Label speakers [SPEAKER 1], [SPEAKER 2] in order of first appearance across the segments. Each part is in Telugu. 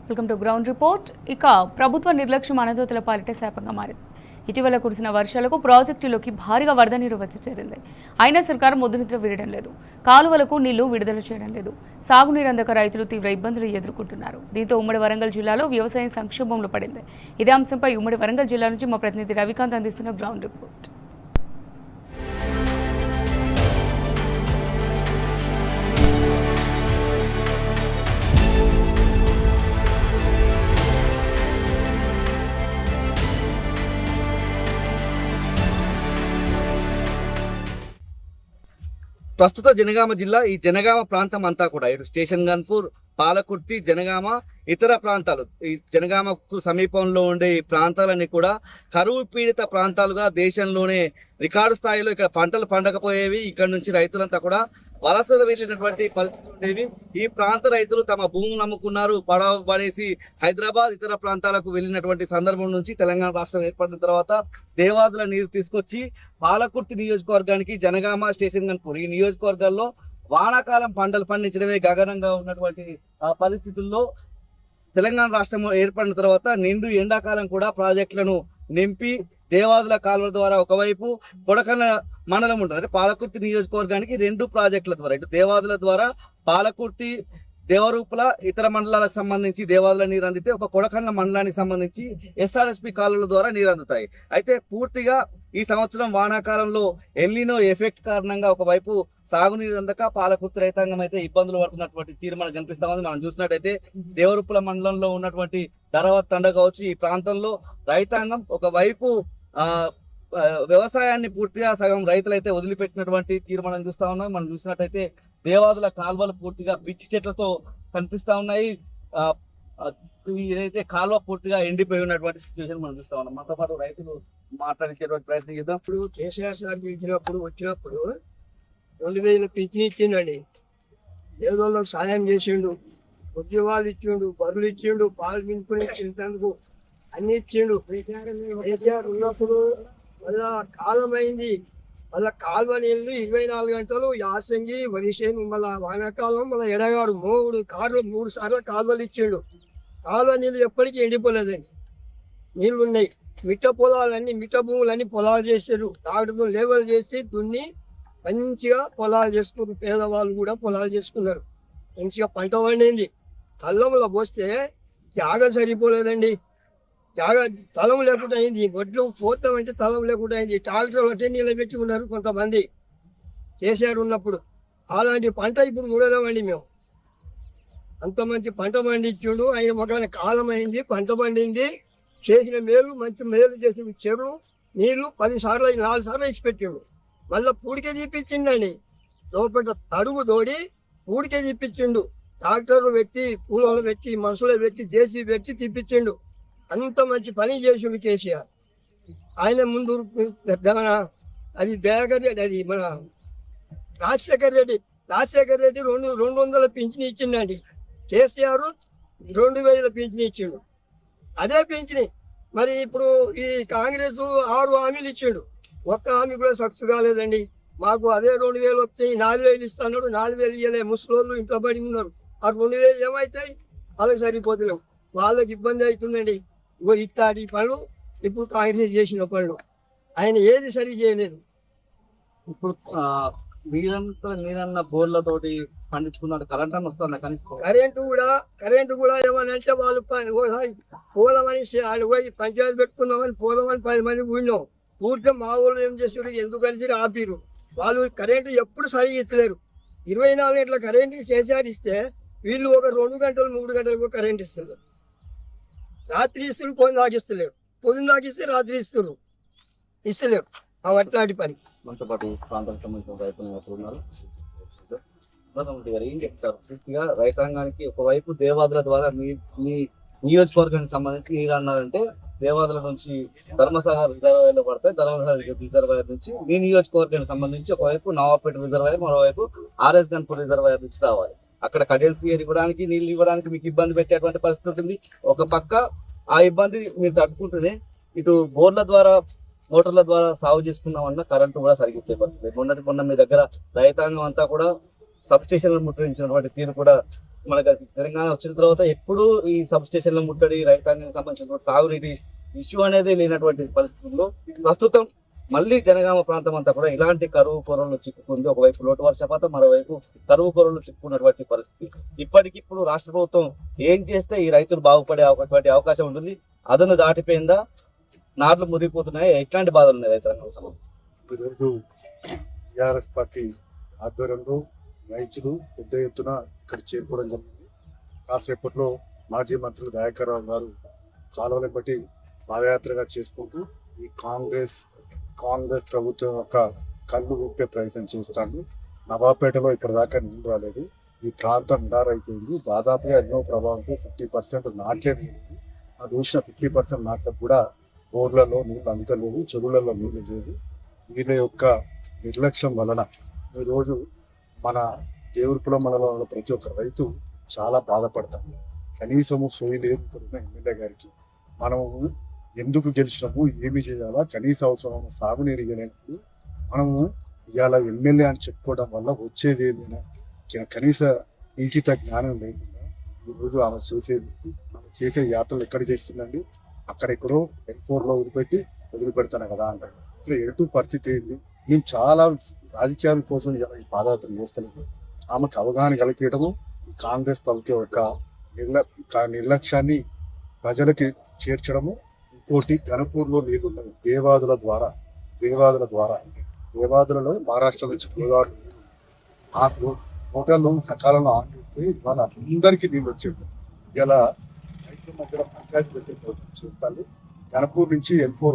[SPEAKER 1] Welcome to ground report. ఇక ప్రభుత్వ నిర్లక్ష్యం అన్నదోతల పాలిట శాపంగా మారింది. ఇటీవల కురిసిన వర్షాలకు ప్రాజెక్టులోకి భారీగా వరద నీరు వచ్చి చేరింది. అయినా సర్కారు ముద్దునిద్ర వీడడం లేదు. కాలువలకు నీళ్లు విడుదల చేయడం లేదు. సాగునీరు అందక రైతులు తీవ్ర ఇబ్బందులు ఎదుర్కొంటున్నారు. దీంతో ఉమ్మడి వరంగల్ జిల్లాలో వ్యవసాయం సంక్షోభంలో పడింది. ఇదే అంశంపై ఉమ్మడి వరంగల్ జిల్లా నుంచి మా ప్రతినిధి రవికాంత్ అందిస్తున్న గ్రౌండ్ రిపోర్ట్.
[SPEAKER 2] ప్రస్తుత జనగామ జిల్లా ఈ జనగామ ప్రాంతం అంతా కూడా ఇటు స్టేషన్ గన్పూర్, పాలకుర్తి, జనగామ, ఇతర ప్రాంతాలు ఈ జనగామకు సమీపంలో ఉండే ఈ ప్రాంతాలన్నీ కూడా కరువు పీడిత ప్రాంతాలుగా దేశంలోనే రికార్డు స్థాయిలో ఇక్కడ పంటలు పండకపోయేవి. ఇక్కడ నుంచి రైతులంతా కూడా వలసలు వెళ్ళినటువంటి పరిస్థితులు ఉండేవి. ఈ ప్రాంత రైతులు తమ భూములు అమ్ముకున్నారు, పడవ పడేసి హైదరాబాద్ ఇతర ప్రాంతాలకు వెళ్ళినటువంటి సందర్భం నుంచి తెలంగాణ రాష్ట్రం ఏర్పడిన తర్వాత దేవాదుల నీరు తీసుకొచ్చి పాలకుర్తి నియోజకవర్గానికి, జనగామ, స్టేషన్ గన్పూర్ ఈ నియోజకవర్గాల్లో వానాకాలం పంటలు పండించడమే గగనంగా ఉన్నటువంటి పరిస్థితుల్లో తెలంగాణ రాష్ట్రం ఏర్పడిన తర్వాత నిండు ఎండాకాలం కూడా ప్రాజెక్టులను నింపి దేవాదుల కాలువ ద్వారా ఒకవైపు కొడకన్న మండలం ఉంటుంది, అంటే పాలకుర్తి నియోజకవర్గానికి 2 ప్రాజెక్టుల ద్వారా ఇటు దేవాదుల ద్వారా పాలకుర్తి, దేవరూపల ఇతర మండలాలకు సంబంధించి దేవాదుల నీరు అందితే ఒక కొడకన్న మండలానికి సంబంధించి ఎస్ఆర్ఎస్పి కాలువల ద్వారా నీరు అందుతాయి. అయితే పూర్తిగా ఈ సంవత్సరం వానాకాలంలో ఎల్నినో ఎఫెక్ట్ కారణంగా ఒకవైపు సాగునీరు అందక పాలకుర్తి రైతాంగం అయితే ఇబ్బందులు పడుతున్నటువంటి తీరు మనకు కనిపిస్తా ఉంది. మనం చూసినట్టయితే దేవరూపల మండలంలో ఉన్నటువంటి ధరవత్ తండ కావచ్చు, ఈ ప్రాంతంలో రైతాంగం ఒకవైపు వ్యవసాయాన్ని పూర్తిగా సగం రైతులైతే వదిలిపెట్టినటువంటి తీరు మనం చూస్తా ఉన్నాం. మనం చూసినట్టయితే దేవాదుల కాల్వలు పూర్తిగా పిచ్చి చెట్లతో కనిపిస్తా ఉన్నాయి. ఏదైతే కాలువ పూర్తిగా ఎండిపోయి ఉన్నటువంటి సిచ్యువేషన్ మనం చూస్తా ఉన్నాం. మనతో పాటు రైతులు మాట్లాడించేటువంటి ప్రయత్నం చేద్దాం.
[SPEAKER 3] ఇప్పుడు కేసీఆర్ సార్ వచ్చినప్పుడు 2000 పింఛన్ ఇచ్చిండండి. పేదోళ్ళకి సాయం చేసిండు, ఉద్యోగాలు ఇచ్చిండు, బరువులు ఇచ్చిండు, పాలు పిండుకుని ఇచ్చినందుకు అన్ని ఇచ్చిండు. కేసీఆర్ ఉన్నప్పుడు మళ్ళా కాలం అయింది, మళ్ళీ కాలువ నీళ్ళు 24 గంటలు యాసంగి, వరిసేను, మళ్ళీ వానాకాలం, మళ్ళీ ఎడగాడు 3 సార్లు కాలువలు ఇచ్చిండు. కాలువ నీళ్ళు ఎప్పటికీ ఎండిపోలేదండి, నీళ్ళు ఉన్నాయి. మిట్ట భూములన్నీ పొలాలు చేసారు. తాగుడుతో లేవలు చేసి దున్ని మంచిగా పొలాలు చేసుకున్నారు. పేదవాళ్ళు కూడా పొలాలు చేసుకున్నారు. మంచిగా పంట పండింది. కళ్ళంలో పోస్తే జాగ సరిపోలేదండి, తలం లేకుండా అయింది. వడ్లు పోతామంటే తలం లేకుండా అయింది. ట్రాక్టర్లు అంటే నిలబెట్టి ఉన్నారు కొంతమంది కేసీఆర్ ఉన్నప్పుడు. అలాంటి పంట ఇప్పుడు చూడలేమండి మేము. అంత మంచి పంట పండించుండు ఆయన మొగానే. కాలం అయింది, పంట పండింది, చేసిన మేలు మంచి మేలు చేసిన చెరువులు నీళ్లు 4 సార్లు ఇచ్చి పెట్టిండు. మళ్ళీ పూడికే తీపిచ్చిండండి. లోపల తడుగు తోడి పూడికే తీపిచ్చిండు. ట్రాక్టర్లు పెట్టి, కూలీలు పెట్టి, మనుషులు పెట్టి, జేసీ పెట్టి తీపిచ్చిండు. అంత మంచి పని చేసిండు కేసీఆర్. ఆయన ముందు అది దయాకర్ రెడ్డి, అది మన రాజశేఖర్ రెడ్డి 200 పింఛన్ ఇచ్చిండండి. కేసీఆర్ 2000 పింఛన్ ఇచ్చిండు. అదే పింఛని మరి ఇప్పుడు ఈ కాంగ్రెస్ 6 హామీలు ఇచ్చిండు. ఒక్క హామీ కూడా సక్సెస్ కాలేదండి. మాకు అదే 2000 వస్తాయి, 4000 ఇస్తాడు. 4000 ఇవ్వలే. ముసలోళ్ళు ఇంట్లో పడి ఉన్నారు. ఆ 2000 ఏమవుతాయి? వాళ్ళకి సరిపోతలేవు, వాళ్ళకి ఇబ్బంది అవుతుందండి. ఇట్లాంటి పనులు ఇప్పుడు కాంగ్రెస్ చేసిన పనులు ఆయన ఏది సరి చేయలేదు.
[SPEAKER 2] ఇప్పుడు మీరన్న బోర్లతోటి పండించుకున్నాడు. కరెంట్ అని వస్తుంది.
[SPEAKER 3] కరెంటు కూడా ఏమనంటే వాళ్ళు పోదామని పోయి పంచాయతీ పెట్టుకుందామని పోదామని 10 మంది కూడినాం. పూర్తిగా మా ఊళ్ళో ఏం చేసారు, ఎందుకని ఆపిరు. వాళ్ళు కరెంటు ఎప్పుడు సరిగా ఇస్తలేరు. 24 గంటల కరెంటు కేసీఆర్ ఇస్తే వీళ్ళు ఒక 2 గంటలు 3 గంటలకు కరెంట్ ఇస్తారు. రాత్రి ఇస్తారు, పొద్దున దాకిస్తలేరు. పొద్దున దాకిస్తే రాత్రి ఇస్తలేరు. అట్లాంటి పని.
[SPEAKER 2] మనతో పాటు ప్రాంతానికి సంబంధించిన రైతులు ఉన్నారు. ఏం చెప్తారు? పూర్తిగా రైతాంగానికి ఒకవైపు దేవాదుల ద్వారా మీ నియోజకవర్గానికి సంబంధించి నీరు అన్నారంటే దేవాదుల నుంచి ధర్మసాగర్ రిజర్వాయర్లో పడతాయి. ధర్మసాగర్ రిజర్వాయర్ నుంచి మీ నియోజకవర్గానికి సంబంధించి ఒకవైపు నవాపేట రిజర్వాయర్, మరోవైపు ఆర్ఎస్ గన్పూర్ రిజర్వాయర్ నుంచి రావాలి. అక్కడ కడెల్సీ ఇవ్వడానికి, నీళ్ళు ఇవ్వడానికి మీకు ఇబ్బంది పెట్టేటువంటి పరిస్థితి ఉంటుంది. ఒక పక్క ఆ ఇబ్బంది మీరు తట్టుకుంటూనే ఇటు బోర్ల ద్వారా, మోటార్ల ద్వారా సాగు చేసుకున్నామన్నా కరెంటు కూడా సరిగ్గా ఇచ్చే పరిస్థితి. మొన్న మీ దగ్గర రైతాంగం అంతా కూడా సబ్స్టేషన్లు ముట్టడించినటువంటి తీరు కూడా మనకు తెలంగాణ వచ్చిన తర్వాత ఎప్పుడు ఈ సబ్ స్టేషన్ల ముట్టడి రైతాంగానికి సంబంధించిన సాగునీటి ఇష్యూ అనేది లేనటువంటి పరిస్థితుల్లో ప్రస్తుతం మళ్ళీ జనగామ ప్రాంతం అంతా కూడా ఇలాంటి కరువు కొరలు చిక్కుకుంది. ఒకవైపు లోటు వర్షపాతం, మరోవైపు కరువు కొరలు చిక్కుకున్నటువంటి పరిస్థితి. ఇప్పటికిప్పుడు రాష్ట్ర ప్రభుత్వం ఏం చేస్తే ఈ రైతులు బాగుపడే అవకాశం ఉంటుంది? అదను దాటిపోయిందా? నాట్లు మురిగిపోతున్నాయి. ఎట్లాంటి బాధలు ఉన్నాయి రైతులకు?
[SPEAKER 4] ఈరోజు టీఆర్ఎస్ పార్టీ ఆధ్వర్యంలో రైతులు పెద్ద ఎత్తున ఇక్కడ చేరుకోవడం జరిగింది. కాసేపట్లో మాజీ మంత్రులు దయాకర్ రావు గారు కాలువలను బట్టి పాదయాత్రగా చేసుకుంటూ ఈ కాంగ్రెస్ ప్రభుత్వం యొక్క కళ్ళు విప్పే ప్రయత్నం చేస్తాను. నవాపేటలో ఇప్పటిదాకా నీళ్ళు రాలేదు. ఈ ప్రాంతం నిడారైపోయింది. దాదాపుగా ఎన్నో ప్రభావంతో 50% నాట్లే నీళ్ళు. ఆ చూసిన 50% నాట్లకు కూడా బోర్లలో నీళ్ళు అందుతలేవు, చెరువులలో నీళ్ళు లేదు. వీళ్ళ యొక్క నిర్లక్ష్యం వలన ఈరోజు మన దేవుడిపురం మండలంలో ప్రతి ఒక్క రైతు చాలా బాధపడతాము. కనీసము సోయి లేదు ఇక్కడ ఉన్న ఎమ్మెల్యే గారికి. మనము ఎందుకు గెలిచినాము, ఏమి చేయాలా, కనీస అవసరమైన సాగునీరు ఇవ్వలేనప్పుడు మనము ఇవాళ ఎమ్మెల్యే అని చెప్పుకోవడం వల్ల వచ్చేది ఏదైనా కనీస ఇంకిత జ్ఞానం లేకుండా ఈరోజు ఆమె చేసే యాత్రలు ఎక్కడ చేస్తుందండి? అక్కడెక్కడో L4లో వదిలిపెడతాను కదా అంటారు. ఇక్కడ ఎటు పరిస్థితి ఏంది? మేము చాలా రాజకీయాల కోసం ఈ పాదయాత్ర చేస్తలేదు. ఆమెకు అవగాహన కలిగేయడము కాంగ్రెస్ ప్రభుత్వం యొక్క నిర్లక్ష్యాన్ని ప్రజలకి చేర్చడము. ఇంకోటి గణపూర్లో నీళ్ళు ఉన్నాయి దేవాదుల ద్వారా మహారాష్ట్ర నుంచి గోదావరి ఆ హోటల్లో సకాలంలో ఆన్ చేస్తే ఇవాళ అందరికీ నీళ్ళు వచ్చేది. ఇలా రైతుల మధ్యలో పంచాయతీ పెట్టే చూస్తాను. గణపూర్ నుంచి L4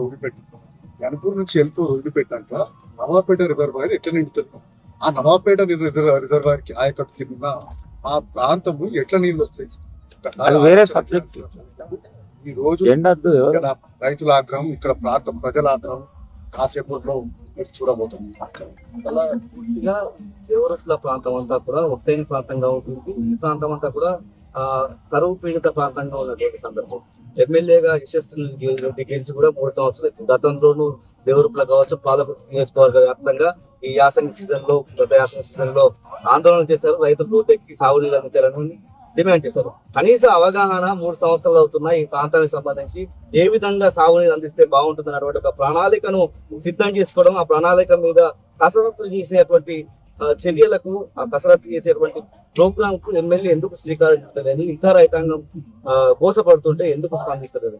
[SPEAKER 4] వదిలిపెట్టాక నవాపేట రిజర్వాయర్ ఎట్లా నిండుతుంది? ఆ నవాపేట రిజర్వాయర్కి ఆయకట్టు కింద ఆ ప్రాంతము ఎట్లా నీళ్ళు వస్తాయి? ఈ రోజు ఇక్కడ రైతుల ఆగ్రహం, ఇక్కడ ప్రాంతం ప్రజల ఆగ్రహం కాసేపట్లో మీరు చూడబోతుంది.
[SPEAKER 2] అలా పూర్తిగా దేవరట్ల ప్రాంతం అంతా కూడా ఒత్తైన ప్రాంతంగా ఉంటుంది. ఈ ప్రాంతం అంతా కూడా కరువు పీడిత ప్రాంతంగా ఉన్నటువంటి సందర్భం. ఎమ్మెల్యేగా యశస్సు గెలిచి కూడా 3 సంవత్సరాలు. గతంలోనూ దేవరూపుల కావచ్చు, పాలకుర్తి నియోజకవర్గ వ్యాప్తంగా ఈ యాసంగి సీజన్ లో ఆందోళన చేశారు. రైతులు రోడ్డెక్కి సాగునీరు అందించాలని డిమాండ్ చేశారు. కనీస అవగాహన 3 సంవత్సరాలు అవుతున్నాయి. ఈ ప్రాంతానికి సంబంధించి ఏ విధంగా సాగునీరు అందిస్తే బాగుంటుంది అన్నటువంటి ఒక ప్రణాళికను సిద్ధం చేసుకోవడం, ఆ ప్రణాళిక మీద కసరత్తు చేసేటువంటి చర్యలకు, ఆ కసరత్తు చేసేటువంటి ప్రోగ్రామ్ కు ఎమ్మెల్యే ఎందుకు శ్రీకారం చుట్టలేదు? ఇంకా రైతాంగం కోసపడుతుంటే ఎందుకు స్పందిస్తలేదు?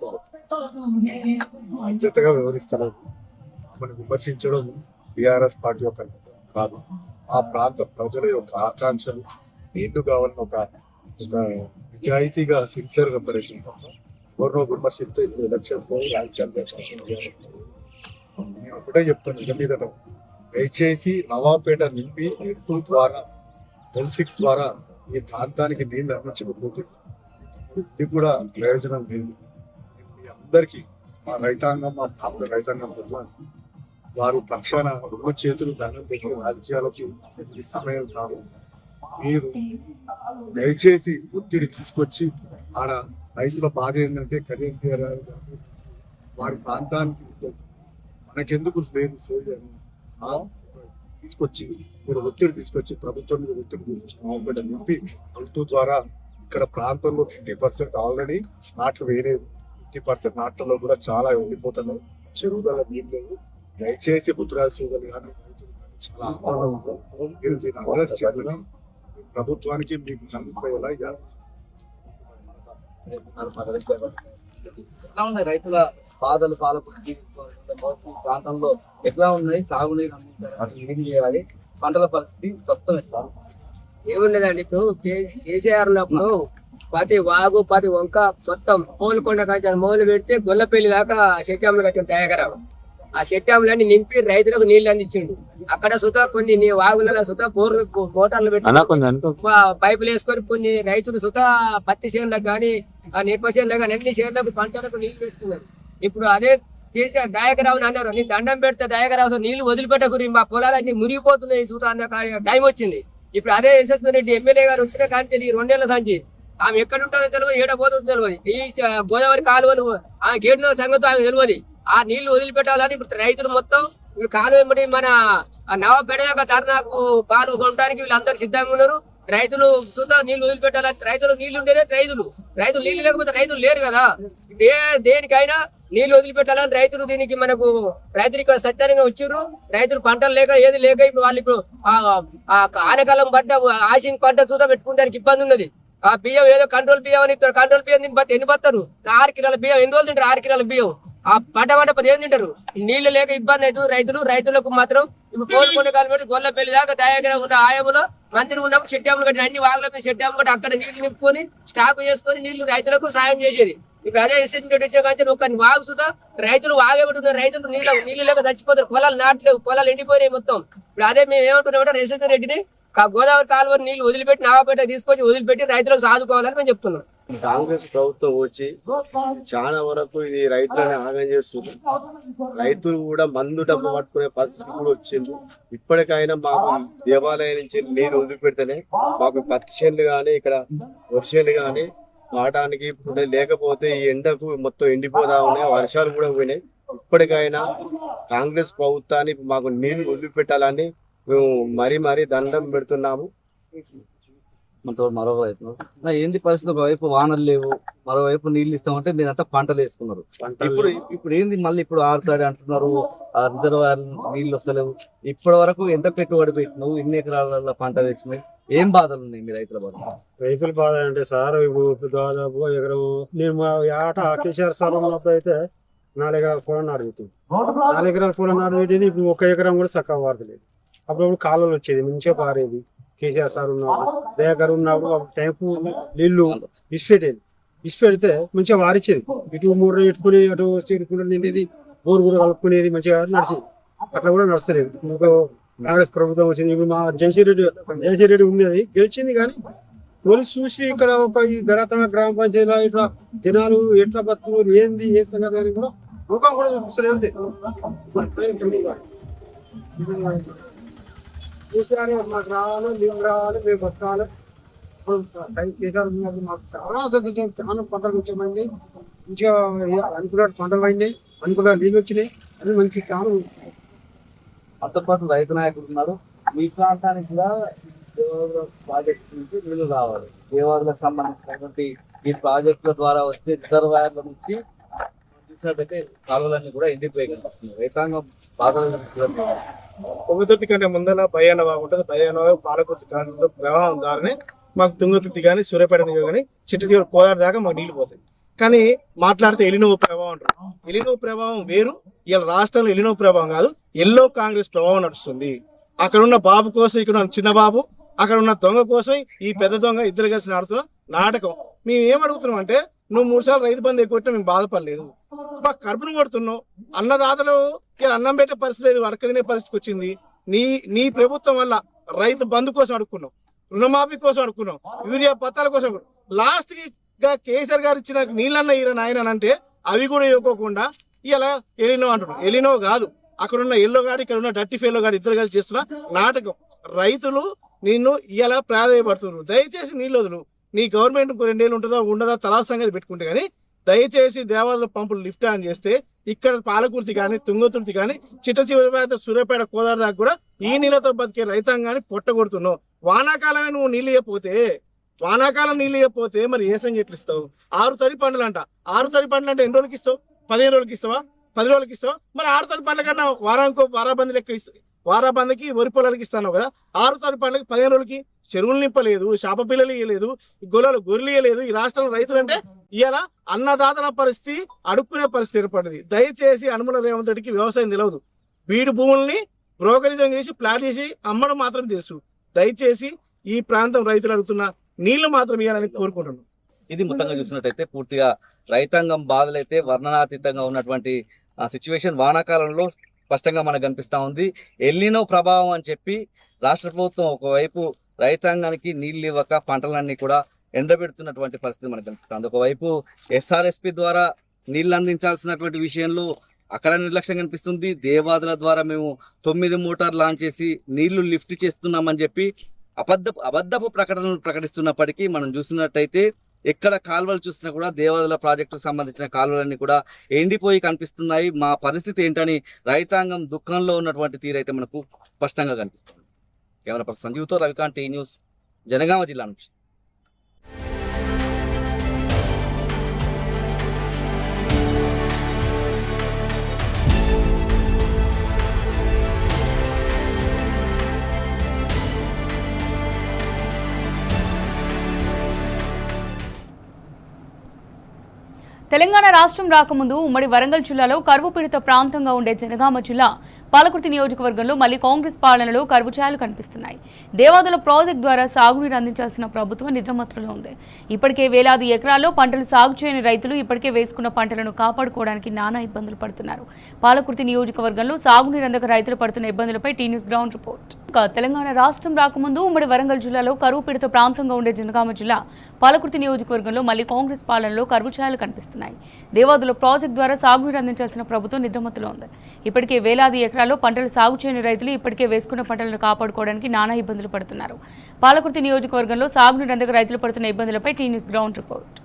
[SPEAKER 4] బాధ్యతగా వ్యవహరిస్తున్నారు. ఆమెను విమర్శించడం టీఆర్ఎస్ పార్టీ యొక్క కాదు, ఆ ప్రాంత ప్రజల యొక్క ఆకాంక్షలు నీళ్లు కావాలని ఒక నిజాయితీగా సిన్సియర్ గా పనిచేస్తాం. ఎవరినో విమర్శిస్తే ఇప్పుడు ఎలక్షన్స్ లో రాజకీయాలు నేను ఒకటే చెప్తాను, నిజం మీద దయచేసి నవాపేట నింపి L2 ద్వారా L6 ద్వారా ఈ ప్రాంతానికి నీళ్లు అందించకపోతే ఇది కూడా ప్రయోజనం లేదు. మీ అందరికీ మా రైతాంగం, మా ప్రాంత రైతాంగం పట్ల వారు పక్షాన 2 చేతులు దండం పెట్టి రాజకీయాలకి ఈ సమయం కాదు. మీరు దయచేసి ఒత్తిడి తీసుకొచ్చి ఆడ రైతుల బాధ ఏంటంటే కరీంనగర్ వారి ప్రాంతానికి మనకెందుకు లేదు సోయి అని తీసుకొచ్చి మీరు ఒత్తిడి తీసుకొచ్చి ప్రభుత్వం మీద ఒత్తిడి తీసుకొచ్చి నింపి L2 ద్వారా ఇక్కడ ప్రాంతంలో 50% ఆల్రెడీ నాట్లు వేయలేదు. 50% నాట్లలో కూడా చాలా ఎండిపోతున్నాయి. చెరువుల నీళ్ళు లేవు. దయచేసి బుద్ధరాజు సోదరులు కానీ రైతులు కానీ చాలా ఆందోళన. మీరు దీన్ని అడ్రస్ చేయాలని ప్రభుత్వానికి మీకు చనిపోయేలా
[SPEAKER 2] ఎట్లా ఉన్నాయి రైతుల బాధలు? పాలకుర్తి ప్రాంతంలో ఎట్లా ఉన్నాయి? సాగునీరు అందించాలి, ఏం చేయాలి? పంటల పరిస్థితి ప్రస్తుతం ఎట్లా?
[SPEAKER 5] ఏముండదండి, ఇప్పుడు కేసీఆర్ ఉన్నప్పుడు ప్రతి వాగు ప్రతి వంక మొత్తం పోలుకొండ కాంచాలు మొదలు పెడితే గొల్లపల్లి దాకా సెట్టాములు కట్టిన తయాగరావు. ఆ సెట్టాములన్నీ నింపి రైతులకు నీళ్లు అందించిండు. అక్కడ సుతా కొన్ని వాగులలో సుతా మోటార్లు పెట్టి పైపులు వేసుకొని కొన్ని రైతులు సుతా పత్తి చేనులకు కానీ ఆ మిరప చేనులకు కానీ అన్ని చేనులకు పంటలకు నీళ్లు పెట్టుకున్నారు. ఇప్పుడు అదే కేసీఆర్ దయాకరావుని అన్నారు, నీ దండం పెడితే దయాకరావుతో నీళ్లు వదిలిపెట్టకురి, మా పొలాలన్నీ మురిగిపోతున్నాయి సుతా అన్న టైం వచ్చింది. ఇప్పుడు అదే యశస్వి రెడ్డి ఎమ్మెల్యే గారు వచ్చిన కానీ ఈ 2 ఏళ్ల సంచి ఆమె ఎక్కడ ఉంటుందో తెలియదు, ఏడపోతుందో తెలియదు. ఈ గోదావరి కాలువలు ఆమె గేటులో సంగతి ఆమె తెలియదు. ఆ నీళ్లు వదిలిపెట్టాలని ఇప్పుడు రైతులు మొత్తం కాలువ మన నవాపేట దాకా తరుణాకు పాలు కొనడానికి వీళ్ళందరూ సిద్ధంగా ఉన్నారు. రైతులు సుతా నీళ్లు వదిలిపెట్టాలని రైతులు నీళ్లు ఉంటేనే రైతులు నీళ్లు లేకపోతే రైతులు లేరు కదా. దేనికైనా నీళ్లు వదిలిపెట్టాలని రైతులు దీనికి మనకు రైతులు ఇక్కడ సత్యానంగా వచ్చిర్రు. రైతులు పంటలు లేక ఏది లేక ఇప్పుడు వాళ్ళు ఇప్పుడు ఆ ఆనకాలం పంట ఆశింగ్ పంట చూద్దాం పెట్టుకుంటానికి ఇబ్బంది ఉన్నది. ఆ బియ్యం ఏదో కంట్రోల్ బియ్యం అని ఇస్తారు. కంట్రోల్ బియ్యం తిని ఎన్ని బతారు? 6 కిలోల బియ్యం ఎన్ని రోజులు తింటారు? 6 కిలోల బియ్యం ఆ పంట 10 తింటారు. నీళ్లు లేక ఇబ్బంది అవుతుంది రైతులకు మాత్రం. ఇప్పుడు కోలుకొండ కాలం పెట్టి గొల్లపల్లి దాకా దయాగిర ఉన్న ఆయములో మంత్రి ఉన్నప్పుడు షెడ్డాములు కట్టి అన్ని వాగుల మీద షెడ్డాములు కట్టి అక్కడ నీళ్లు నింపుకొని స్టాక్ చేసుకొని నీళ్లు రైతులకు సాయం చేసేది. ఇప్పుడు అదే ఎస్ఎస్సీ వచ్చే కానీ ఒక వాగు సుతా రైతులు వాగేబట్టున్నారు. రైతులు నీళ్లు లేక చచ్చిపోతారు. పొలాలు నాటలేవు, పొలాలు ఎండిపోయినాయి మొత్తం. ఇప్పుడు అదే మేము ఏమంటున్నామంటే ఎస్ఎస్సీ రెడ్డిని గోదావరి కాలువ నీళ్లు వదిలిపెట్టి నావాపేట తీసుకొచ్చి వదిలిపెట్టి రైతులకు సాదుకోవాలని మేము చెప్తున్నాం.
[SPEAKER 6] కాంగ్రెస్ ప్రభుత్వం వచ్చి చాలా వరకు ఇది రైతులని ఆగం చేస్తుంది. రైతులు కూడా మందు డబ్బు పట్టుకునే పరిస్థితి కూడా వచ్చింది. ఇప్పటికైనా మాకు దేవాలయం నుంచి నీరు వదిలిపెడితేనే మాకు పత్తి చేనులు కానీ ఇక్కడ వరిచేనులు కానీ వాడడానికి లేకపోతే ఈ ఎండకు మొత్తం ఎండిపోతా ఉన్నాయి. వర్షాలు కూడా పోయినాయి. ఇప్పటికైనా కాంగ్రెస్ ప్రభుత్వాన్ని మాకు నీళ్లు వదిలిపెట్టాలని మేము మరీ దండం పెడుతున్నాము.
[SPEAKER 2] మనతో మరొక రైతు ఏంది పరిస్థితి? ఒకవైపు వానలు లేవు, మరోవైపు నీళ్లు ఇస్తామంటే మీరంతా పంటలు వేసుకున్నారు. ఇప్పుడు ఏంది మళ్ళీ ఇప్పుడు ఆరుతాడు అంటున్నారు, ఆ రిజర్వాయర్ నీళ్లు వస్తలేవు. ఇప్పటి వరకు ఎంత పెట్టుబడి పెట్టినావు? ఎన్ని ఎకరాల పంట వేసినాయి? ఏం బాధలు ఉన్నాయి మీ రైతుల బాధ?
[SPEAKER 7] రైతుల బాధ అంటే సార్ ఇప్పుడు దాదాపు ఎకరం నేను ఆట కేసీఆర్ సార్ ఉన్నప్పుడు అయితే 4 ఎకరాల పొలం నాటుతుంది. 4 ఎకరాల పొలం నాటుబెట్టేది ఇప్పుడు 1 ఎకరం కూడా చక్కగా వాడతలేదు. అప్పుడప్పుడు కాలువలు వచ్చేది, మంచిగా పారేది. కేసీఆర్ సార్ ఉన్నప్పుడు దయాకర్ ఉన్నప్పుడు టైంకు నీళ్లు ఇసిపెడితే మంచిగా వారిచ్చేది. ఇటు 3 పెట్టుకుని అటు చేరుకుంటూ నిండేది, బోరు కూడా కలుపుకునేది, మంచిగా నడిచేది. అట్లా కూడా నడుస్తలేదు. ఇంకో కాంగ్రెస్ ప్రభుత్వం వచ్చింది. ఇప్పుడు మా జయశ్రీరెడ్డి ఉంది, అది గెలిచింది. కానీ తొలి చూసి ఇక్కడ ఒక ఈ ధరాతంగా గ్రామ పంచాయతీలో ఇట్లా జనాలు ఎట్లా బతుకులు ఏంది ఏ సంగతి అని కూడా ముఖం కూడా చూపిస్తలేదు. మాకు రావాలి, మేము రావాలి, మేము బతకాలి. మాకు చాలా పంటలు వచ్చామండి. మంచిగా అనుకున్న పంటలు అయినాయి, అనుకున్న నీళ్ళు వచ్చినాయి. అది మంచి చాలా
[SPEAKER 2] మనతో పాటు రైతు నాయకులు ఉన్నారు. మీ ప్రాంతానికి కూడా దేవాదుల ప్రాజెక్ట్ నుంచి నీళ్లు రావాలి. దేవాదులకు సంబంధించినటువంటి ఈ ప్రాజెక్టుల ద్వారా వచ్చే రిజర్వాయర్ల నుంచి చూసినట్టయితే కాలువలన్నీ కూడా ఎండిపోయి కనిపిస్తుంది. రైతాంగం బాధలు
[SPEAKER 7] పొగతుర్తి కంటే ముందర భయాన బాగుంటుంది. భయాన పాలకుర్తి కాలంలో ప్రవాహం ద్వారానే మాకు తుంగతుర్తి కానీ సూర్యాపేట కానీ చిట్టూరు కోదాడు దాకా మాకు నీళ్లు పోతాయి. కానీ మాట్లాడితే ఎలినో ప్రభావం అంటారు. ఎలినో ప్రభావం వేరు. ఇలా రాష్ట్రంలో ఎలినో ప్రభావం కాదు, ఎల్లో కాంగ్రెస్ ప్రభావం నడుస్తుంది. అక్కడ ఉన్న బాబు కోసం ఇక్కడ ఉన్న చిన్న బాబు, అక్కడ ఉన్న దొంగ కోసం ఈ పెద్ద దొంగ ఇద్దరు కలిసి ఆడుతున్న నాటకం. మేము ఏమడుగుతున్నాం అంటే, నువ్వు 3 సార్లు రైతు బంధు ఎక్కువ మేము బాధపడలేదు, మాకు కడుపును కొడుతున్నావు. అన్నదాతలు అన్నం పెట్టే పరిస్థితి లేదు, అడకదినే పరిస్థితికి వచ్చింది. నీ ప్రభుత్వం వల్ల రైతు బంధు కోసం అడుక్కున్నాం, రుణమాఫీ కోసం అడుక్కున్నాం, యూరియా పత్తాల కోసం అడుక్కున్నాం. లాస్ట్ కి కేసీఆర్ గారు ఇచ్చిన నీళ్ళన్న ఈర నాయన అంటే అవి కూడా ఇవ్వకోకుండా ఇలా ఎలినో అంటున్నాం. ఎలినో కాదు, అక్కడ ఉన్న ఎల్లో గాడు ఇక్కడ ఉన్న డర్టీ ఫెల్లో గాడు ఇద్దరు కలిసి చేస్తున్న నాటకం. రైతులు నిన్ను ఇలా ప్రాధాన్యపడుతున్నారు. దయచేసి నీళ్ళు వదులు. నీ గవర్నమెంట్ 2 ఏళ్ళు ఉంటుందా ఉండదా తర్వాత సంగతి పెట్టుకుంటే కానీ దయచేసి దేవాలయ పంపులు లిఫ్ట్ ఆన్ చేస్తే ఇక్కడ పాలకుర్తి కానీ తుంగతుర్తి కానీ చిట్ట సూర్యాపేట కోదాడ దాకా కూడా ఈ నీళ్ళతో బతికే రైతాంగాన్ని పొట్టగొడుతున్నావు. వానాకాలమే నువ్వు నీళ్ళు ఇవ్వకపోతే, వానాకాలం నీళ్ళు ఇవ్వకపోతే మరి ఏ సంగతి ఎట్లు ఇస్తావు? 6 తడి పంటలు అంట. 6 తడి పంటలు అంటే ఎన్ని రోజులకి ఇస్తావు? 15 రోజులకి ఇస్తావా? 10 రోజులకి ఇస్తావా? మరి 6 తడి పంటల కన్నా వారాబంది లెక్క ఇస్తావు. వారాబందికి వరి పొలాలకి ఇస్తాను కదా. 6 తడి పంటలకి 15 రోజులకి చెరువులు నింపలేదు, చేప పిల్లలు ఇవ్వలేదు, గొర్రెలు ఇవ్వలేదు. ఈ రాష్ట్రంలో రైతులు అంటే ఇవాళ అన్నదాతల పరిస్థితి అడుక్కునే పరిస్థితి ఏర్పడింది. దయచేసి అనుమల రేవంత్ రెడ్డికి వ్యవసాయం తెలియదు. బీడు భూముల్ని బ్రోకరిజం చేసి ప్లాట్ చేసి అమ్మడం మాత్రం తెలుసు. దయచేసి ఈ ప్రాంతం రైతులు అడుగుతున్న నీళ్లు మాత్రం ఇవ్వాలని కోరుకుంటున్నాను.
[SPEAKER 2] ఇది మొత్తంగా చూసినట్టయితే పూర్తిగా రైతాంగం బాధలైతే వర్ణనాతీతంగా ఉన్నటువంటి సిచ్యువేషన్ వానాకాలంలో స్పష్టంగా మనకు కనిపిస్తూ ఉంది. ఎల్నినో ప్రభావం అని చెప్పి రాష్ట్ర ప్రభుత్వం ఒకవైపు రైతాంగానికి నీళ్ళు ఇవ్వక పంటలన్నీ కూడా ఎండబెడుతున్నటువంటి పరిస్థితి మనకు కనిపిస్తుంది. ఒకవైపు ఎస్ఆర్ఎస్పి ద్వారా నీళ్ళు అందించాల్సినటువంటి విషయంలో అక్కడ నిర్లక్ష్యం కనిపిస్తుంది. దేవాదుల ద్వారా మేము 9 మోటార్లు లాంచ్ చేసి నీళ్లు లిఫ్ట్ చేస్తున్నామని చెప్పి అబద్ధపు ప్రకటనలు ప్రకటిస్తున్నప్పటికీ మనం చూసినట్టయితే ఎక్కడ కాలువలు చూసినా కూడా దేవాదుల ప్రాజెక్టుకు సంబంధించిన కాలువలన్నీ కూడా ఎండిపోయి కనిపిస్తున్నాయి. మా పరిస్థితి ఏంటని రైతాంగం దుఃఖంలో ఉన్నటువంటి తీరైతే మనకు స్పష్టంగా కనిపిస్తుంది. కెమెరా పర్సన్ సంజీవ్తో రవికాంత్, టీ న్యూస్, జనగామ జిల్లా నుంచి.
[SPEAKER 1] తెలంగాణ రాష్ట్రం రాకముందు ఉమ్మడి వరంగల్ జిల్లాలో కరువు పీడిత ప్రాంతంగా ఉండే జనగామ జిల్లా పాలకుర్తి నియోజకవర్గంలో మళ్లీ కాంగ్రెస్ పాలనలో కరువు ఛాయలు కనిపిస్తున్నాయి. దేవాదుల ప్రాజెక్టు ద్వారా సాగునీరు అందించాల్సిన ప్రభుత్వం నిద్రమత్తులో ఉంది. ఇప్పటికే వేలాది ఎకరాల్లో పంటలు సాగు చేయని రైతులు ఇప్పటికే వేసుకున్న పంటలను కాపాడుకోవడానికి నానా ఇబ్బందులు పడుతున్నారు. పాలకుర్తి నియోజకవర్గంలో సాగునీరు అందక రైతులు పడుతున్న ఇబ్బందులపై T News ground report. Telangana రాష్ట్రం రాకముందు ఉమ్మడి వరంగల్ జిల్లాలో కరువు పీడిత ప్రాంతంగా ఉండే జనగామ జిల్లా పాలకుర్తి నియోజకవర్గంలో మళ్లీ కాంగ్రెస్ పాలనలో కరువు ఛాయలు కనిపిస్తున్నాయి. దేవాదుల ప్రాజెక్టు ద్వారా సాగునీరు అందించాల్సిన ప్రభుత్వం నిద్రమత్తులో ఉంది. ఇప్పటికే వేలాది ఎకరాల్లో పంటలు సాగు చేయని రైతులు ఇప్పటికే వేసుకున్న పంటలను కాపాడుకోవడానికి నానా ఇబ్బందులు పడుతున్నారు. పాలకుర్తి నియోజకవర్గంలో సాగునీరు అందక రైతులు పడుతున్న ఇబ్బందులపై టీ న్యూస్ గ్రౌండ్ రిపోర్ట్.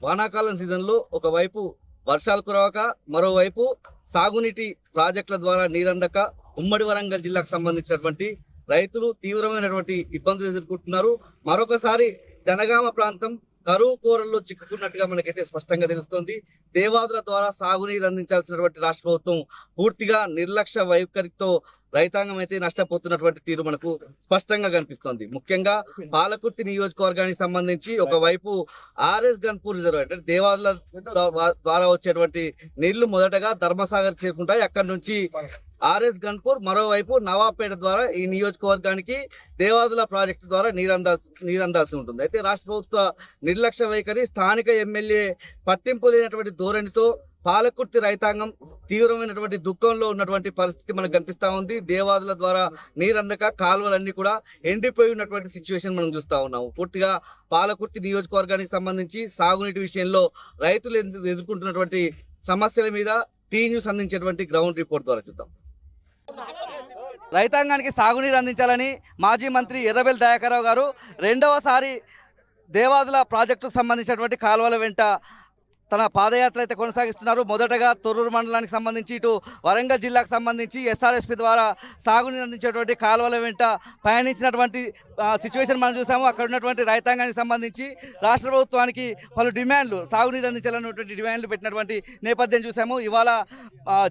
[SPEAKER 2] వానాకాలం సీజన్లో ఒకవైపు వర్షాలు కురవక మరోవైపు సాగునీటి ప్రాజెక్టుల ద్వారా నీరందక ఉమ్మడి వరంగల్ జిల్లాకు సంబంధించినటువంటి రైతులు తీవ్రమైనటువంటి ఇబ్బందులు ఎదుర్కొంటున్నారు. మరొకసారి జనగామ ప్రాంతం కరువు కోరల్లో చిక్కుకున్నట్టుగా మనకైతే స్పష్టంగా తెలుస్తోంది. దేవాదుల ద్వారా సాగునీరు అందించాల్సినటువంటి రాష్ట్ర ప్రభుత్వం పూర్తిగా నిర్లక్ష్య వైఖరితో రైతాంగం అయితే నష్టపోతున్నటువంటి తీరు మనకు స్పష్టంగా కనిపిస్తోంది. ముఖ్యంగా పాలకుర్తి నియోజకవర్గానికి సంబంధించి ఒకవైపు ఆర్ఎస్ గన్పూర్ రిజర్వాయర్ దేవాదుల ద్వారా వచ్చేటువంటి నీళ్లు మొదటగా ధర్మసాగర్ చేరుకుంటాయి. అక్కడి నుంచి ఆర్ఎస్ గన్పూర్, మరోవైపు నవాబ్పేట ద్వారా ఈ నియోజకవర్గానికి దేవాదుల ప్రాజెక్టు ద్వారా నీరందాల్సి ఉంటుంది. అయితే రాష్ట్ర ప్రభుత్వ నిర్లక్ష్య వైఖరి, స్థానిక ఎమ్మెల్యే పట్టింపు లేనటువంటి ధోరణితో పాలకుర్తి రైతాంగం తీవ్రమైనటువంటి దుఃఖంలో ఉన్నటువంటి పరిస్థితి మనకు కనిపిస్తూ ఉంది. దేవాదుల ద్వారా నీరందక కాలువలన్నీ కూడా ఎండిపోయి ఉన్నటువంటి సిచ్యువేషన్ మనం చూస్తూ ఉన్నాము. పూర్తిగా పాలకుర్తి నియోజకవర్గానికి సంబంధించి సాగునీటి విషయంలో రైతులు ఎదుర్కొంటున్నటువంటి సమస్యల మీద టీ న్యూస్ అందించేటువంటి గ్రౌండ్ రిపోర్ట్ ద్వారా చూద్దాం. రైతాంగానికి సాగునీరు అందించాలని మాజీ మంత్రి ఎర్రబెల్లి దయాకర్రావు గారు రెండవసారి దేవాదుల ప్రాజెక్టుకు సంబంధించినటువంటి కాలువల వెంట తన పాదయాత్ర అయితే కొనసాగిస్తున్నారు. మొదటగా తొర్రూరు మండలానికి సంబంధించి ఇటు వరంగల్ జిల్లాకు సంబంధించి ఎస్ఆర్ఎస్పి ద్వారా సాగునీరు అందించేటువంటి కాలువల వెంట పయనించినటువంటి సిచ్యువేషన్ మనం చూసాము. అక్కడ ఉన్నటువంటి రైతాంగానికి సంబంధించి రాష్ట్ర ప్రభుత్వానికి పలు డిమాండ్లు, సాగునీరు అందించాలన్నటువంటి డిమాండ్లు పెట్టినటువంటి నేపథ్యం చూసాము. ఇవాళ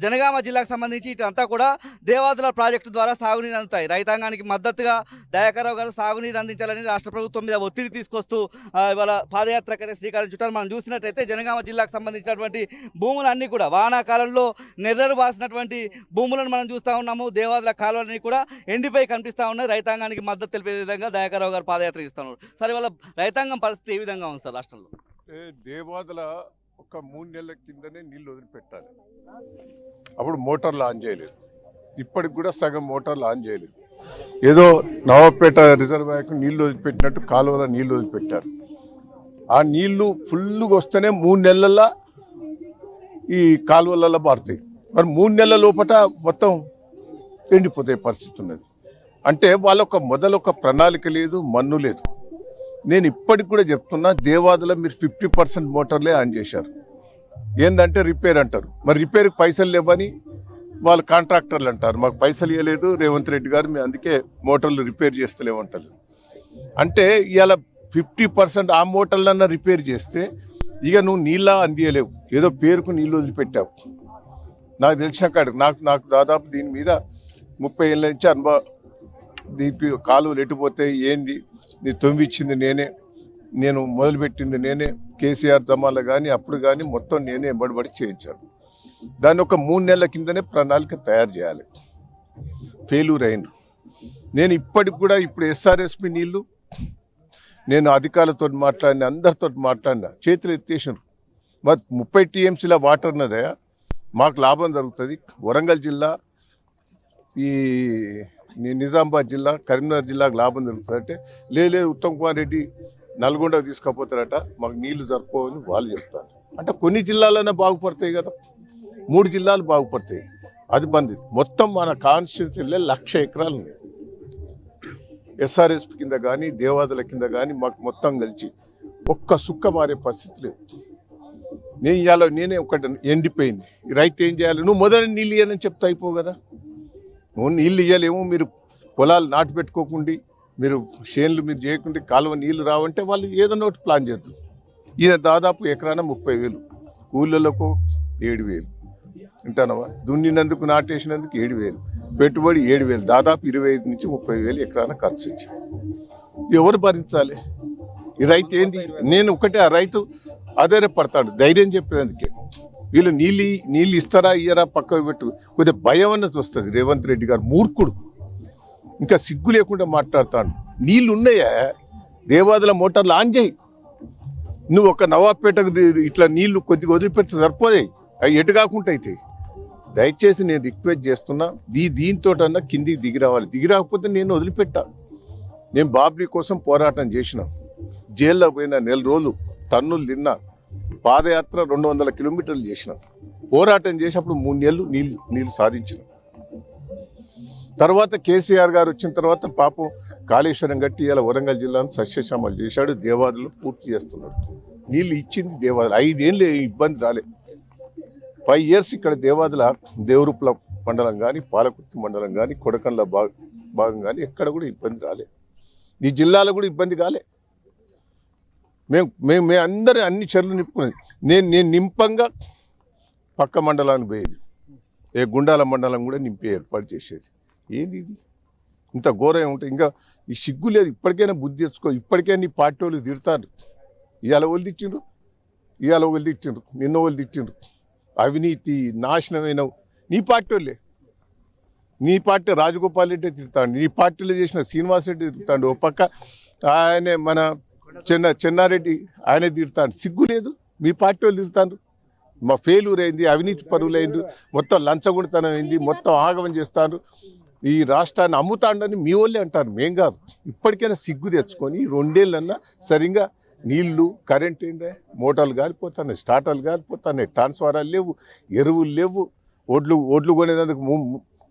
[SPEAKER 2] జనగామ జిల్లాకు సంబంధించి ఇటు అంతా కూడా దేవాదుల ప్రాజెక్టు ద్వారా సాగునీరు అందుతాయి. రైతాంగానికి మద్దతుగా దయాకర్రావు గారు సాగునీరు అందించాలని రాష్ట్ర ప్రభుత్వం మీద ఒత్తిడి తీసుకొస్తూ ఇవాళ పాదయాత్రకైతే శ్రీకారం చుట్టారు. మనం చూసినట్టయితే జనగామ జిల్లాకు సంబంధించినటువంటి భూములన్నీ కూడా వానాకాలంలో నెర్రలు బాసినటువంటి భూములను మనం చూస్తూ ఉన్నాము. దేవాదుల కాలువలన్నీ కూడా ఎండిపోయి కనిపిస్తూ ఉన్నాయి. రైతాంగానికి మద్దతు తెలిపే విధంగా దయాకర్రావు గారు పాదయాత్ర ఇస్తున్నారు. సరే, వాళ్ళ రైతాంగం పరిస్థితి ఏ విధంగా ఉంది సార్ రాష్ట్రంలో?
[SPEAKER 8] దేవాదుల ఒక 3 నెలల కిందనే నీళ్ళు వదిలిపెట్టాలి. అప్పుడు మోటార్లు ఆన్ చేయలేదు. ఇప్పటికి కూడా సగం మోటార్లు ఆన్ చేయలేదు. ఏదో నవాబ్పేట రిజర్వాయర్కు నీళ్లు వదిలిపెట్టినట్టు కాలువలో నీళ్లు వదిలిపెట్టారు. ఆ నీళ్లు ఫుల్గా వస్తేనే 3 నెలల్లో ఈ కాలువలలో మారుతాయి. మరి 3 నెలల లోపల మొత్తం ఎండిపోతే పరిస్థితి ఉన్నది. అంటే వాళ్ళొక మొదలొక ప్రణాళిక లేదు, మన్ను లేదు. నేను ఇప్పటికి కూడా చెప్తున్నా, దేవాదుల మీరు 50% మోటార్లే ఆన్ చేశారు. ఏంటంటే రిపేర్ అంటారు. మరి రిపేర్కి పైసలు లేవని వాళ్ళు కాంట్రాక్టర్లు అంటారు. మాకు పైసలు ఇవ్వలేదు రేవంత్ రెడ్డి గారు, మేము అందుకే మోటార్లు రిపేర్ చేస్తలేమంటారు. అంటే ఇవాళ 50% ఆ మోటార్లన్నా రిపేర్ చేస్తే ఇక నువ్వు నీళ్ళ అందియలేవు. ఏదో పేరుకు నీళ్ళు వదిలిపెట్టావు. నాకు తెలిసిన కాడికి నాకు దాదాపు దీని మీద 30 ఏళ్ళ నుంచి అనుభవం. దీనికి కాలువలు ఎటుపోతే ఏంది, నీ తొమ్మిచ్చింది నేనే, నేను మొదలుపెట్టింది నేనే. కేసీఆర్ జమాలో కానీ అప్పుడు కానీ మొత్తం నేనే ఎంబడిబడి చేయించాను. దాన్ని ఒక 3 నెలల కిందనే ప్రణాళిక తయారు చేయాలి. ఫెయిల్యూర్ అయింది. నేను ఇప్పటికి కూడా ఇప్పుడు ఎస్ఆర్ఎస్పి నీళ్లు నేను అధికారులతో మాట్లాడిన, అందరితో మాట్లాడినా, చేతులు ఎత్తేసారు. మరి 30 TMCల వాటర్ ఉన్నదే, మాకు లాభం జరుగుతుంది. వరంగల్ జిల్లా, ఈ నిజామాబాద్ జిల్లా, కరీంనగర్ జిల్లాకు లాభం జరుగుతుంది. అంటే లేదు ఉత్తమ్ కుమార్ రెడ్డి నల్గొండకు తీసుకుపోతారట, మాకు నీళ్లు జరుపుకోవని వాళ్ళు చెప్తారు. అంటే కొన్ని జిల్లాలనే బాగుపడతాయి కదా, 3 జిల్లాలు బాగుపడతాయి. అది బంద్. మొత్తం మన కాన్స్టిట్యున్సీలో 1,00,000 ఎకరాలు ఉన్నాయి. ఎస్ఆర్ఎస్పి కింద కానీ దేవాదుల కింద కానీ మాకు మొత్తం కలిసి ఒక్క సుక్క మారే పరిస్థితి లేదు. నేను ఇవాళ నేనే ఒకటి ఎండిపోయింది, రైతు ఏం చేయాలి? నువ్వు మొదట నీళ్ళు ఇవ్వాలని చెప్తా అయిపో కదా. నువ్వు నీళ్ళు ఇవ్వలేము, మీరు పొలాలు నాటు పెట్టుకోకుండా, మీరు చేన్లు మీరు చేయకుండా, కాలువ నీళ్ళు రావంటే వాళ్ళు ఏదన్నా ఒకటి ప్లాన్ చేద్దాం. ఈయన దాదాపు ఎకరాన 30,000, ఊళ్ళకు 7,000 వింటానవా, దున్నినందుకు నాటేసినందుకు 7,000, పెట్టుబడి 7,000, దాదాపు 25 నుంచి 30,000 ఎకరాన ఖర్చు వచ్చింది. ఎవరు భరించాలి? ఈ రైతు ఏంది? నేను ఒకటే, ఆ రైతు ఆధారపడతాడు ధైర్యం చెప్పేందుకే. వీళ్ళు నీళ్ళు ఇస్తారా ఇయ్యరా పక్కకు పెట్టు, కొద్దిగా భయం అన్నది వస్తుంది. రేవంత్ రెడ్డి గారు మూర్ఖుడు, ఇంకా సిగ్గు లేకుండా మాట్లాడతాడు. నీళ్ళు ఉన్నాయా? దేవాదుల మోటార్లు ఆన్ చేయి. నువ్వు ఒక నవాబ్పేటకు ఇట్లా నీళ్లు కొద్దిగా వదిలిపెడితే సరిపోయాయి, అవి ఎటు కాకుండా అవుతాయి. దయచేసి నేను రిక్వెస్ట్ చేస్తున్నా, దీంతోటన్నా కిందికి దిగి రావాలి. దిగి రాకపోతే నేను వదిలిపెట్టా. నేను బాబ్రీ కోసం పోరాటం చేసిన, జైల్లో పోయిన, నెల రోజులు తన్నులు తిన్నా, పాదయాత్ర 200 కిలోమీటర్లు చేసిన, పోరాటం చేసినప్పుడు 3 నెలలు నీళ్ళు సాధించిన. తర్వాత కేసీఆర్ గారు వచ్చిన తర్వాత పాపం కాళేశ్వరం కట్టి ఇలా వరంగల్ జిల్లాను సస్యశ్యామలు చేశాడు, దేవాదులు పూర్తి చేస్తున్నాడు. నీళ్ళు ఇచ్చింది దేవాదులు. 5 ఏళ్ళు ఇబ్బంది రాలే. 5 years ఇక్కడ దేవాదుల దేవరూపుల మండలం కానీ, పాలకుర్తి మండలం కానీ, కొడకండ్ల భాగం కానీ ఎక్కడ కూడా ఇబ్బంది రాలే. ఈ జిల్లాలో కూడా ఇబ్బంది కాలే. మేము అందరూ అన్ని చెర్లు నింపుకునేది. నేను నింపంగా పక్క మండలానికి పోయేది, గుండాల మండలం కూడా నింపే ఏర్పాటు చేసేది. ఏంది ఇది? ఇంత ఘోరం ఉంటుంది. ఇంకా ఈ సిగ్గు లేదు. ఇప్పటికైనా బుద్ధి తెచ్చుకో. ఇప్పటికైనా నీ పార్టీ వాళ్ళు తిడతారు. ఇవాళ వాళ్ళు తిట్టిండ్రు, నిన్న వాళ్ళు తిట్టిండ్రు. అవినీతి నాశనమైన నీ పార్టీ వాళ్ళే. నీ పార్టీ రాజగోపాల్ రెడ్డి తిడతాడు, నీ పార్టీలో చేసిన శ్రీనివాస్ రెడ్డి తిడతాడు, ఓ పక్క ఆయనే మన చెన్నారెడ్డి ఆయనే తిడతాడు. సిగ్గు లేదు. మీ పార్టీ వాళ్ళు తిడతాడు. మా ఫెయిల్యూర్ అయింది, అవినీతి పరువులైంది, మొత్తం లంచగొండితనం అయింది, మొత్తం ఆగమం చేస్తాడు, ఈ రాష్ట్రాన్ని అమ్ముతాడని మీ వాళ్ళే అంటారు, మేం కాదు. ఇప్పటికైనా సిగ్గు తెచ్చుకొని 2 ఏళ్ళన్నా సరిగ్గా నీళ్లు, కరెంట్ ఏందే, మోటార్లు కాలిపోతున్నాయి, స్టార్టర్లు కాలిపోతున్నాయి, ట్రాన్స్ఫారాలు లేవు, ఎరువులు లేవు, ఒడ్లు కొనేందుకు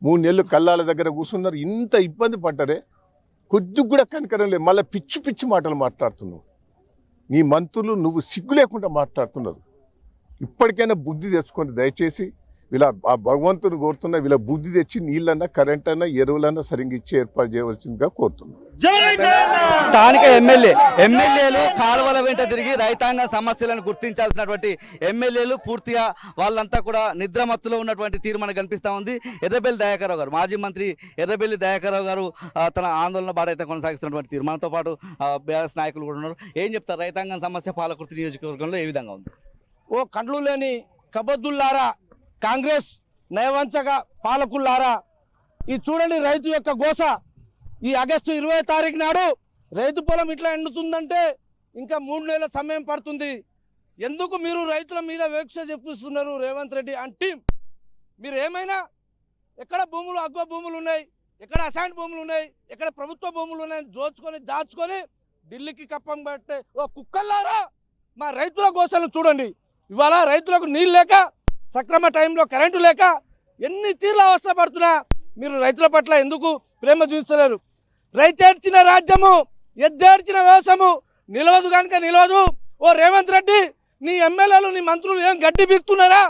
[SPEAKER 8] 3 నెలలు కల్లాల దగ్గర కూర్చున్నారు. ఇంత ఇబ్బంది పడ్డారే, కొద్దిగా కూడా కనికరం లేదు. మళ్ళీ పిచ్చి మాటలు మాట్లాడుతున్నావు. నీ మంత్రులు నువ్వు సిగ్గు లేకుండా మాట్లాడుతున్నారు. ఇప్పటికైనా బుద్ధి తెచ్చుకొని దయచేసి వీళ్ళ ఆ భగవంతుని కోరుతున్నా, వీళ్ళ బుద్ధి తెచ్చి నీళ్ళన్నా, కరెంట్ అన్నా, ఎరువులన్నా సరిగ్గా ఇచ్చి ఏర్పాటు చేయవలసిందిగా కోరుతున్నాను.
[SPEAKER 2] స్థానిక ఎమ్మెల్యేలు కాలువల వెంట తిరిగి రైతాంగ సమస్యలను గుర్తించాల్సినటువంటి ఎమ్మెల్యేలు పూర్తిగా వాళ్ళంతా కూడా నిద్రమత్తులో ఉన్నటువంటి తీరు మనకు కనిపిస్తూ ఉంది. ఎర్రబెల్లి దయాకర్రావు గారు, మాజీ మంత్రి ఎర్రబెల్లి దయాకర్రావు గారు తన ఆందోళన బాట అయితే కొనసాగిస్తున్నటువంటి తీరు. మనతో పాటు బీఆర్ఎస్ నాయకులు కూడా ఉన్నారు. ఏం చెప్తారు? రైతాంగం సమస్య పాలకుర్తి నియోజకవర్గంలో ఏ విధంగా ఉంది?
[SPEAKER 9] ఓ కండ్లు లేని కబద్దుల్లారా, కాంగ్రెస్ నయవంచక పాలకుల్లారా, ఇది చూడండి రైతు యొక్క గోస. ఈ ఆగస్టు 20వ తారీఖు నాడు రైతు పొలం ఇట్లా ఎండుతుందంటే ఇంకా 3 నెలల సమయం పడుతుంది. ఎందుకు మీరు రైతుల మీద వివక్ష చూపిస్తున్నారు రేవంత్ రెడ్డి అండ్ టీం? మీరు ఏమైనా ఎక్కడ భూములు, అగ్వ భూములు ఉన్నాయి, ఎక్కడ అసైన్ భూములు ఉన్నాయి, ఎక్కడ ప్రభుత్వ భూములు ఉన్నాయని దాచుకొని ఢిల్లీకి కప్పం పట్టే ఓ కుక్కల్లారా, మా రైతుల గోసలను చూడండి. ఇవాళ రైతులకు నీళ్ళు లేక, సక్రమ టైంలో కరెంటు లేక ఎన్ని తీర్ల అవస్థ పడుతున్నా మీరు రైతుల పట్ల ఎందుకు ప్రేమ చూపిస్తలేరు? రైతేడ్చిన రాజ్యము, ఎద్దేడ్చిన వ్యవసాయము నిలవదు కనుక నిలవదు. ఓ రేవంత్ రెడ్డి, నీ ఎమ్మెల్యేలు, నీ మంత్రులు ఏం గడ్డి బీక్తున్నారా?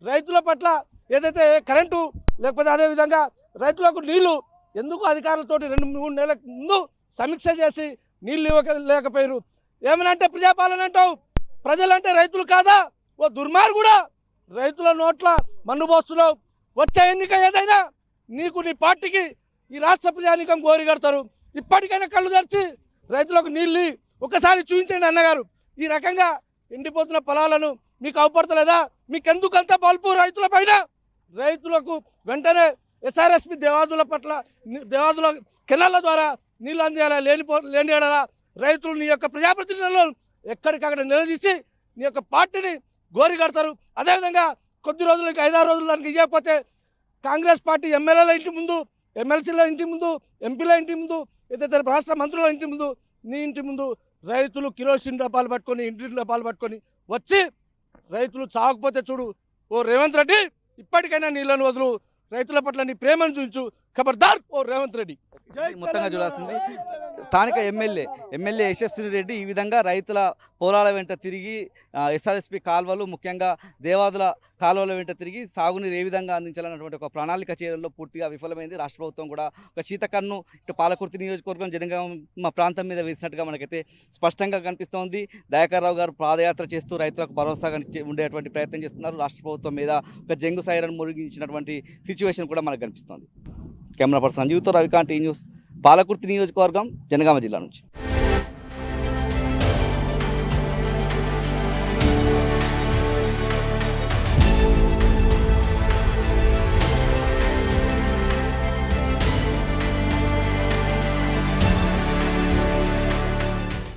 [SPEAKER 9] రైతుల పట్ల ఏదైతే కరెంటు, లేకపోతే అదేవిధంగా రైతులకు నీళ్లు ఎందుకు అధికారులతోటి 2-3 నెలల ముందు సమీక్ష చేసి నీళ్ళు లేకపోయారు? ఏమనంటే ప్రజాపాలన అంటావు, ప్రజలంటే రైతులు కాదా? ఓ దుర్మార్గుడా, రైతుల నోట్ల మన్ను పోస్తున్నావు. వచ్చే ఎన్నిక ఏదైనా నీకు, నీ పార్టీకి, ఈ రాష్ట్ర ప్రజానీకం గోరి కడతారు. ఇప్పటికైనా కళ్ళు తెరిచి రైతులకు నీళ్ళు ఒకసారి చూపించండి అన్నగారు. ఈ రకంగా ఎండిపోతున్న పొలాలను మీకు అవపడతలేదా? మీకెందుకంత బల్పు రైతుల పైన? రైతులకు వెంటనే ఎస్ఆర్ఎస్పి దేవాదుల కెనాల ద్వారా నీళ్ళు అందియాలా, లేని ఏడాలా రైతులు నీ యొక్క ప్రజాప్రతినిధులను ఎక్కడికక్కడ నిలదీసి నీ యొక్క పార్టీని గోరి కడతారు. అదేవిధంగా కొద్ది రోజులకి 5-6 రోజులు దానికి ఇవ్వకపోతే కాంగ్రెస్ పార్టీ ఎమ్మెల్యేల ఇంటి ముందు, ఎమ్మెల్సీల ఇంటి ముందు, ఎంపీల ఇంటి ముందు, ఏదైతే రాష్ట్ర మంత్రుల ఇంటి ముందు, నీ ఇంటి ముందు రైతులు కిరోసిన్ డబ్బాలు పట్టుకొని, ఇంటి డబ్బాలు పట్టుకొని వచ్చి రైతులు చావకపోతే చూడు. ఓ రేవంత్ రెడ్డి, ఇప్పటికైనా నీళ్ళను వదులు. రైతుల పట్ల నీ ప్రేమను చూపించు. ఖబర్దార్ ఓ రేవంత్ రెడ్డి.
[SPEAKER 2] మొత్తంగా చూడాల్సింది స్థానిక ఎమ్మెల్యే యశస్వి రెడ్డి ఈ విధంగా రైతుల పొలాల వెంట తిరిగి ఎస్ఆర్ఎస్పి కాలువలు ముఖ్యంగా దేవాదుల కాలువల వెంట తిరిగి సాగునీరు ఏ విధంగా అందించాలన్నటువంటి ఒక ప్రణాళిక చేయడంలో పూర్తిగా విఫలమైంది. రాష్ట్ర ప్రభుత్వం కూడా ఒక శీతకన్ను ఇటు పాలకుర్తి నియోజకవర్గం జనగామ ప్రాంతం మీద వేసినట్టుగా మనకైతే స్పష్టంగా కనిపిస్తోంది. దయాకర్ రావు గారు పాదయాత్ర చేస్తూ రైతులకు భరోసాగా ఉండేటువంటి ప్రయత్నం చేస్తున్నారు. రాష్ట్ర ప్రభుత్వం మీద ఒక జంగు సైరన్ మురిగించినటువంటి సిచ్యువేషన్ కూడా మనకు కనిపిస్తోంది. కెమెరా పర్సన్ సంజీవ్తో రవికాంత్, న్యూస్, పాలకుర్తి నియోజకవర్గం, జనగామ జిల్లా నుంచి.